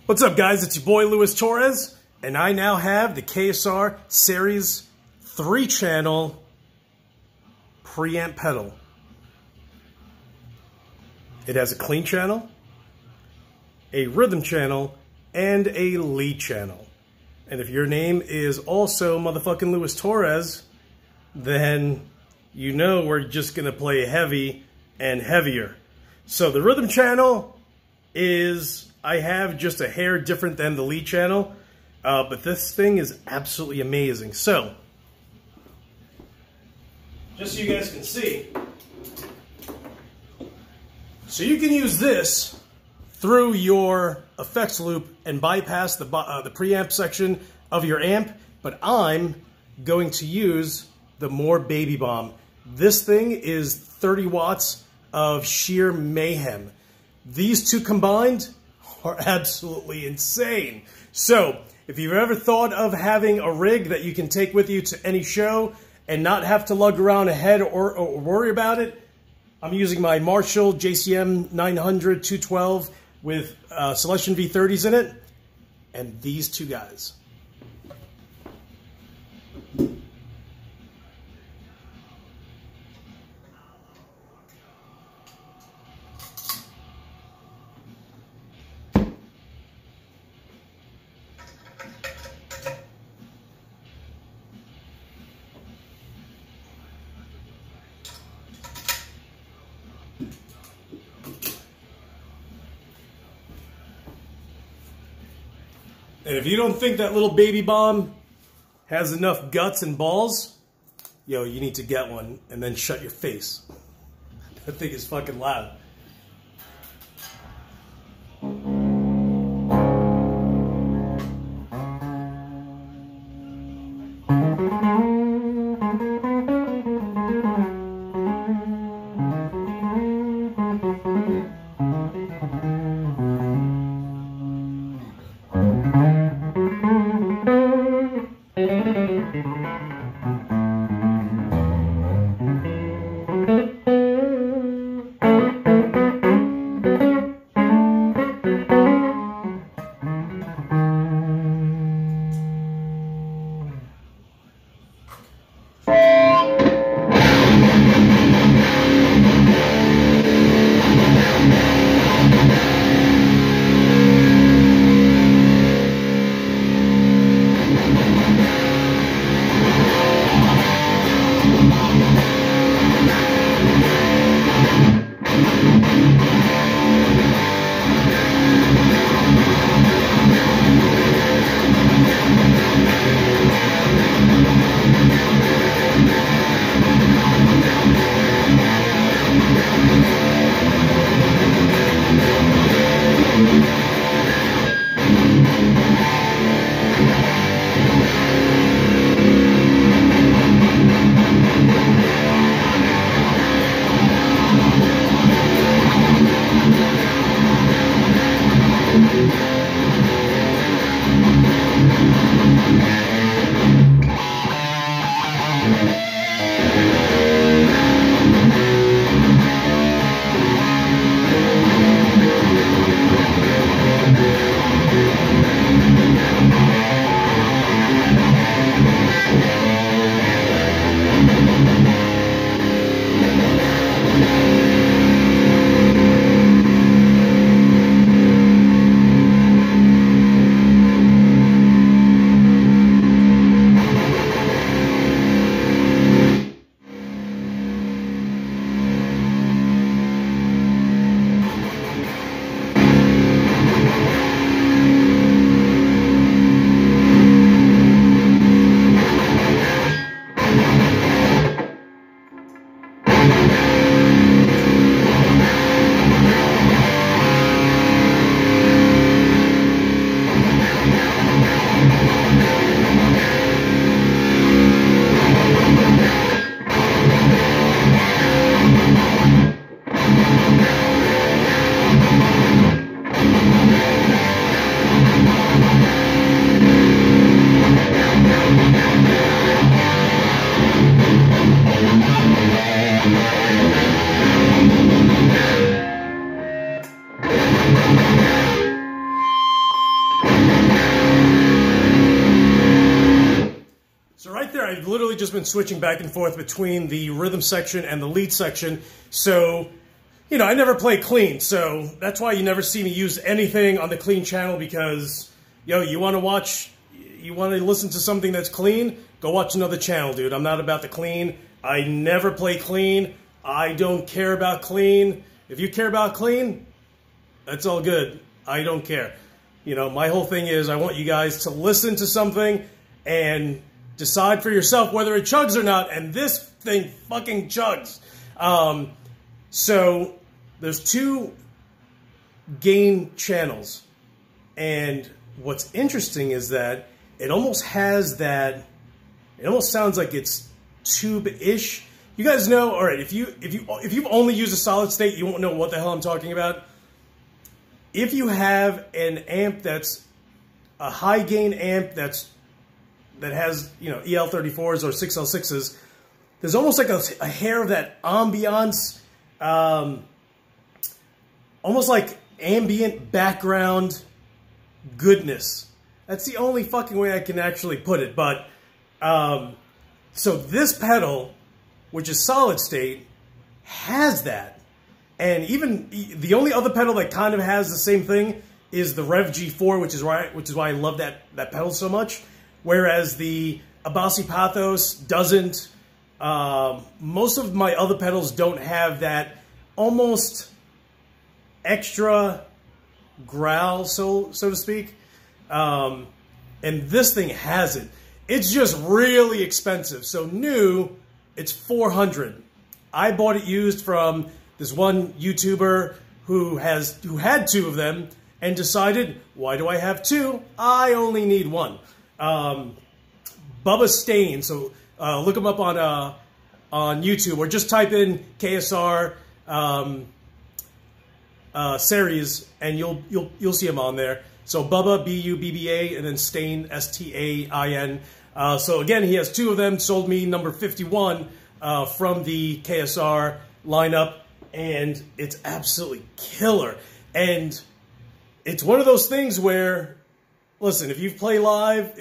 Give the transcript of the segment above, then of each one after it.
What's up, guys? It's your boy Luis Torres, and I now have the KSR Ceres 3-channel preamp pedal. It has a clean channel, a rhythm channel, and a lead channel. And if your name is also motherfucking Luis Torres, then you know we're just gonna play heavy and heavier. So the rhythm channel is, I have just a hair different than the lead channel, but this thing is absolutely amazing. So, just so you guys can see, so you can use this through your effects loop and bypass the preamp section of your amp, but I'm going to use the more baby bomb. This thing is 30 watts of sheer mayhem. These two combined are absolutely insane. So, if you've ever thought of having a rig that you can take with you to any show and not have to lug around a head or worry about it, I'm using my Marshall JCM 900 212 with Celestion V30s in it, and these two guys. And if you don't think that little baby bomb has enough guts and balls, yo, you need to get one and then shut your face. That thing is fucking loud. I've literally just been switching back and forth between the rhythm section and the lead section. So, you know, I never play clean. So that's why you never see me use anything on the clean channel, because, yo, you want to listen to something that's clean, go watch another channel, dude. I'm not about the clean. I never play clean. I don't care about clean. If you care about clean, that's all good. I don't care. You know, my whole thing is I want you guys to listen to something and decide for yourself whether it chugs or not, and this thing fucking chugs. So there's 2 gain channels, and what's interesting is that it almost has that, it almost sounds like it's tube-ish. You guys know, all right, if you've only used a solid state, you won't know what the hell I'm talking about. If you have an amp that's a high gain amp that has, you know, EL34s or 6L6s, there's almost like a hair of that ambiance, almost like ambient background goodness. That's the only fucking way I can actually put it. But so this pedal, which is solid state, has that. And even the only other pedal that kind of has the same thing is the Rev G4, which is why I love that pedal so much. Whereas the Abasi Pathos doesn't. Most of my other pedals don't have that almost extra growl, so to speak. And this thing has it. It's just really expensive. So new, it's $400. I bought it used from this one YouTuber who had 2 of them and decided, why do I have 2? I only need 1. Bubba Stain. So look him up on YouTube, or just type in KSR Ceres, and you'll see him on there. So Bubba, B-U-B-B-A, and then Stain, S-T-A-I-N. So again, he has 2 of them. Sold me number 51 from the KSR lineup, and it's absolutely killer. And it's one of those things where, listen, if you play live,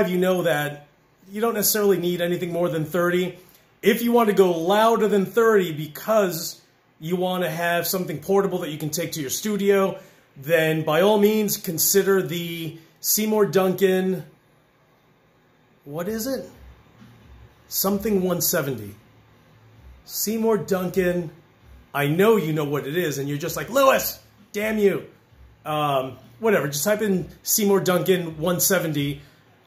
you know that you don't necessarily need anything more than 30. If you want to go louder than 30 because you want to have something portable that you can take to your studio, then by all means consider the Seymour Duncan, what is it? Something 170. Seymour Duncan, I know you know what it is, and you're just like, Lewis, damn you. Whatever, just type in Seymour Duncan 170,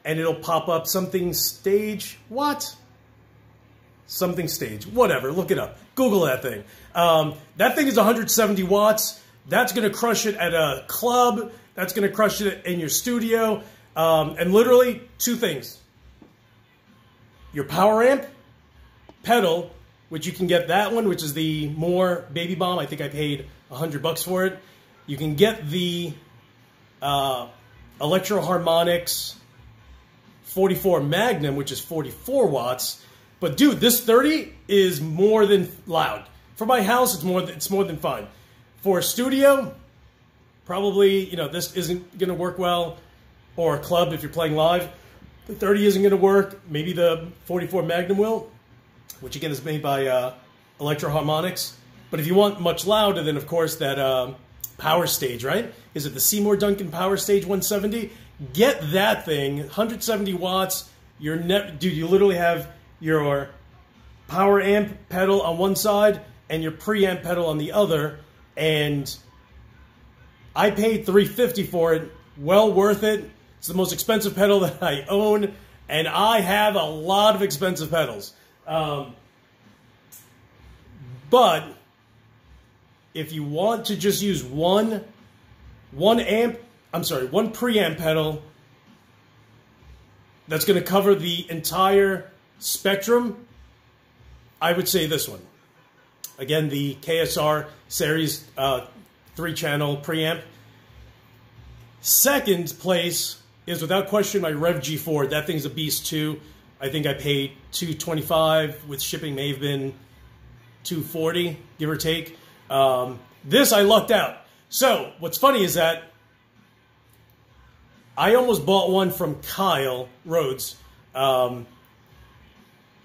and it'll pop up something stage, what? Something stage, whatever, look it up. Google that thing. That thing is 170 watts. That's going to crush it at a club. That's going to crush it in your studio. And literally 2 things. Your power amp, pedal, which you can get that one, which is the More Baby Bomb. I think I paid $100 for it. You can get the Electro Harmonix 44 Magnum, which is 44 watts. But dude, this 30 is more than loud. For my house, it's more than fine. For a studio, probably, you know, this isn't going to work well. Or a club if you're playing live. The 30 isn't going to work. Maybe the 44 Magnum will, which again is made by Electro Harmonix. But if you want much louder, then of course that Power Stage, right? Is it the Seymour Duncan Power Stage 170? Get that thing, 170 watts. Dude, you literally have your power amp pedal on one side and your preamp pedal on the other. And I paid $350 for it. Well worth it. It's the most expensive pedal that I own, and I have a lot of expensive pedals. But if you want to just use one preamp pedal that's going to cover the entire spectrum, I would say this one. Again, the KSR Ceres 3-channel preamp. Second place is without question my Rev G4. That thing's a beast too. I think I paid $225 with shipping, may have been $240, give or take. This I lucked out. So what's funny is that I almost bought one from Kyle Rhodes.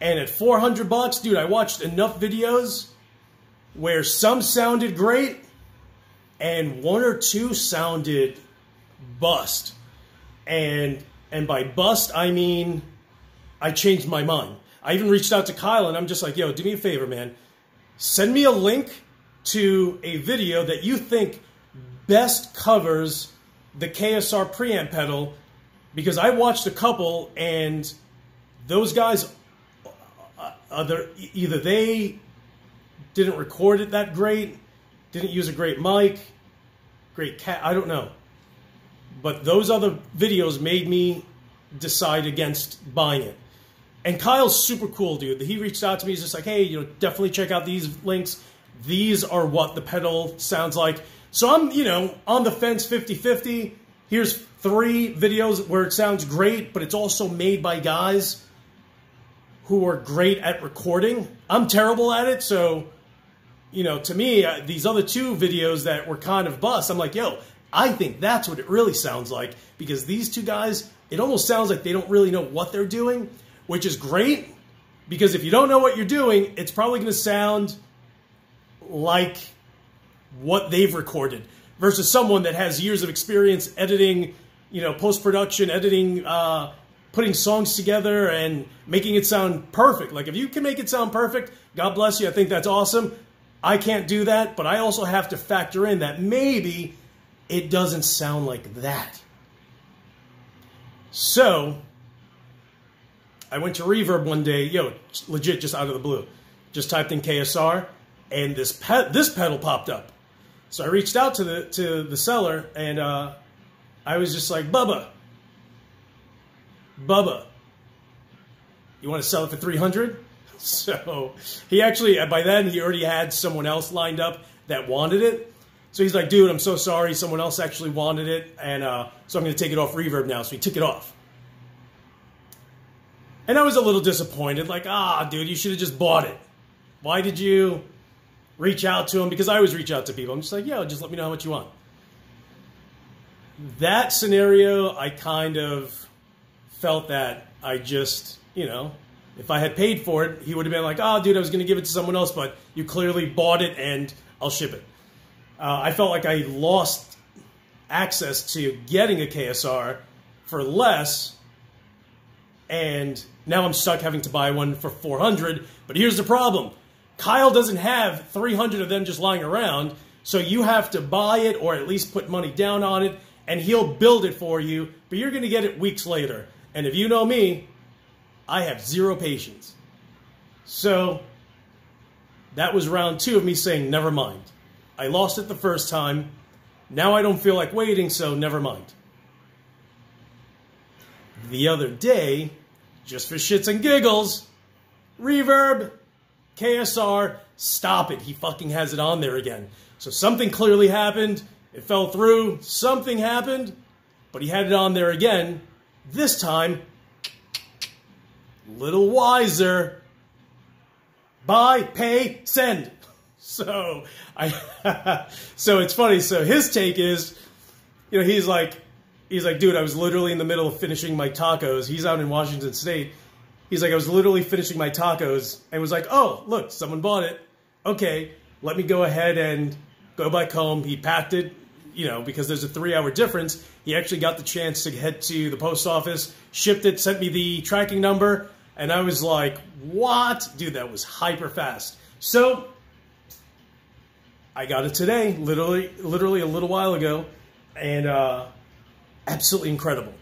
And at $400, dude, I watched enough videos where some sounded great and one or two sounded bust. And by bust, I mean I changed my mind. I even reached out to Kyle and I'm just like, yo, do me a favor, man. Send me a link to a video that you think best covers the KSR preamp pedal, because I watched a couple and those guys, either they didn't record it that great, didn't use a great mic, great cat, I don't know. But those other videos made me decide against buying it. And Kyle's super cool, dude. He reached out to me. He's just like, hey, you know, definitely check out these links. These are what the pedal sounds like. So I'm, you know, on the fence 50-50. Here's 3 videos where it sounds great, but it's also made by guys who are great at recording. I'm terrible at it, so, you know, to me, these other 2 videos that were kind of bust, I'm like, yo, I think that's what it really sounds like, because these 2 guys, it almost sounds like they don't really know what they're doing, which is great, because if you don't know what you're doing, it's probably going to sound like what they've recorded versus someone that has years of experience editing, you know, post-production, editing, putting songs together and making it sound perfect. Like, if you can make it sound perfect, God bless you. I think that's awesome. I can't do that, but I also have to factor in that maybe it doesn't sound like that. So I went to Reverb one day, yo, legit, just out of the blue. Just typed in KSR, and this pedal popped up. So I reached out to the seller, and I was just like, Bubba, you want to sell it for $300? So he actually, by then, he already had someone else lined up that wanted it. So he's like, dude, I'm so sorry. Someone else actually wanted it, and so I'm going to take it off Reverb now. So he took it off. And I was a little disappointed, like, dude, you should have just bought it. Why did you reach out to him? Because I always reach out to people. I'm just like, yo, just let me know how much you want. That scenario, I kind of felt that I just, you know, if I had paid for it, he would have been like, oh, dude, I was going to give it to someone else, but you clearly bought it and I'll ship it. I felt like I lost access to getting a KSR for less, and now I'm stuck having to buy one for $400. But here's the problem. Kyle doesn't have 300 of them just lying around, so you have to buy it or at least put money down on it, and he'll build it for you, but you're going to get it weeks later. And if you know me, I have zero patience. So that was round 2 of me saying, never mind. I lost it the first time. Now I don't feel like waiting, so never mind. The other day, just for shits and giggles, Reverb, KSR, stop it. He fucking has it on there again. So something clearly happened. It fell through. Something happened. But he had it on there again. This time, little wiser. Buy, pay, send. So so it's funny. So his take is, you know, he's like, dude, I was literally in the middle of finishing my tacos. He's out in Washington State. He's like, I was literally finishing my tacos and was like, oh, look, someone bought it. Okay, let me go ahead and go back home. He packed it, you know, because there's a 3-hour difference. He actually got the chance to head to the post office, shipped it, sent me the tracking number. And I was like, what? Dude, that was hyper fast. So I got it today, literally a little while ago. And absolutely incredible.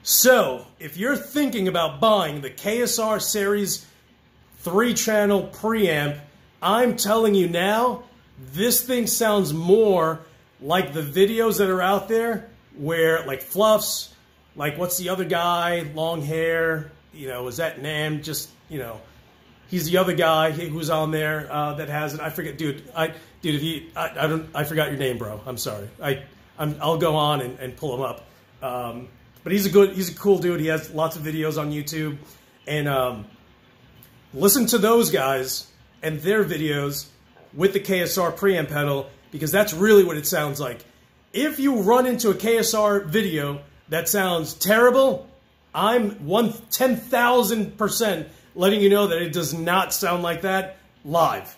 So if you're thinking about buying the KSR Ceres 3-channel preamp, I'm telling you now, this thing sounds more like the videos that are out there where, like Fluffs, like what's the other guy, long hair, you know, is that Nam? Just, you know, he's the other guy who's on there that has it. I forget, dude. I forgot your name, bro. I'm sorry. I'll go on and pull him up. But he's a cool dude. He has lots of videos on YouTube, and listen to those guys and their videos with the KSR preamp pedal, because that's really what it sounds like. If you run into a KSR video that sounds terrible, I'm 10,000% letting you know that it does not sound like that live.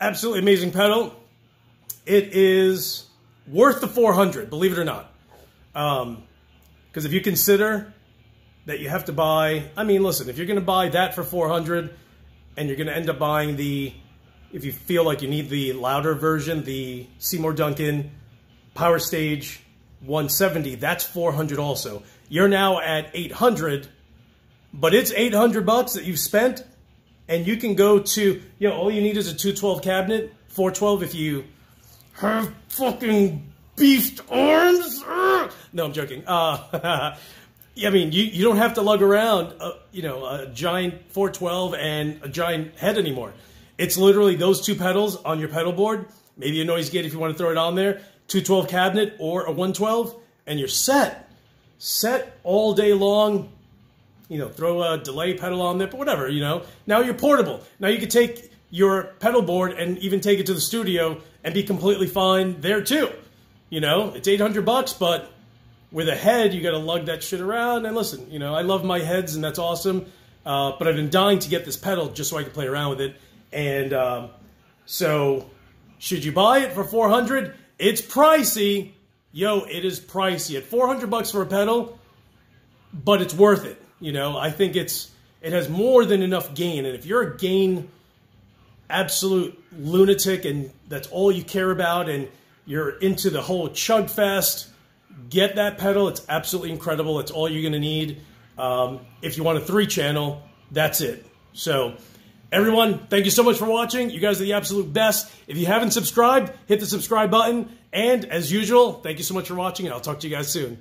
Absolutely amazing pedal. It is worth the $400, believe it or not. Because if you consider that you have to buy, I mean, listen, if you're going to buy that for $400 and you're going to end up buying the, if you feel like you need the louder version, the Seymour Duncan Power Stage 170, that's $400 also. You're now at $800, but it's $800 that you've spent. And you can go to, you know, all you need is a 212 cabinet, 412 if you have fucking beefed arms. No, I'm joking. I mean, you don't have to lug around, you know, a giant 412 and a giant head anymore. It's literally those two pedals on your pedal board, maybe a noise gate if you want to throw it on there, 212 cabinet or a 112, and you're set. Set all day long. You know, throw a delay pedal on there, but whatever, you know. Now you're portable. Now you can take your pedal board and even take it to the studio and be completely fine there too. You know, it's $800, but with a head, you got to lug that shit around. And listen, you know, I love my heads and that's awesome. But I've been dying to get this pedal just so I can play around with it. And so should you buy it for $400? It's pricey. Yo, it is pricey. At $400 for a pedal, but it's worth it. You know, I think it has more than enough gain. And if you're a gain absolute lunatic and that's all you care about and you're into the whole chug fest, get that pedal. It's absolutely incredible. It's all you're going to need. If you want a 3-channel, that's it. So everyone, thank you so much for watching. You guys are the absolute best. If you haven't subscribed, hit the subscribe button. And as usual, thank you so much for watching, and I'll talk to you guys soon.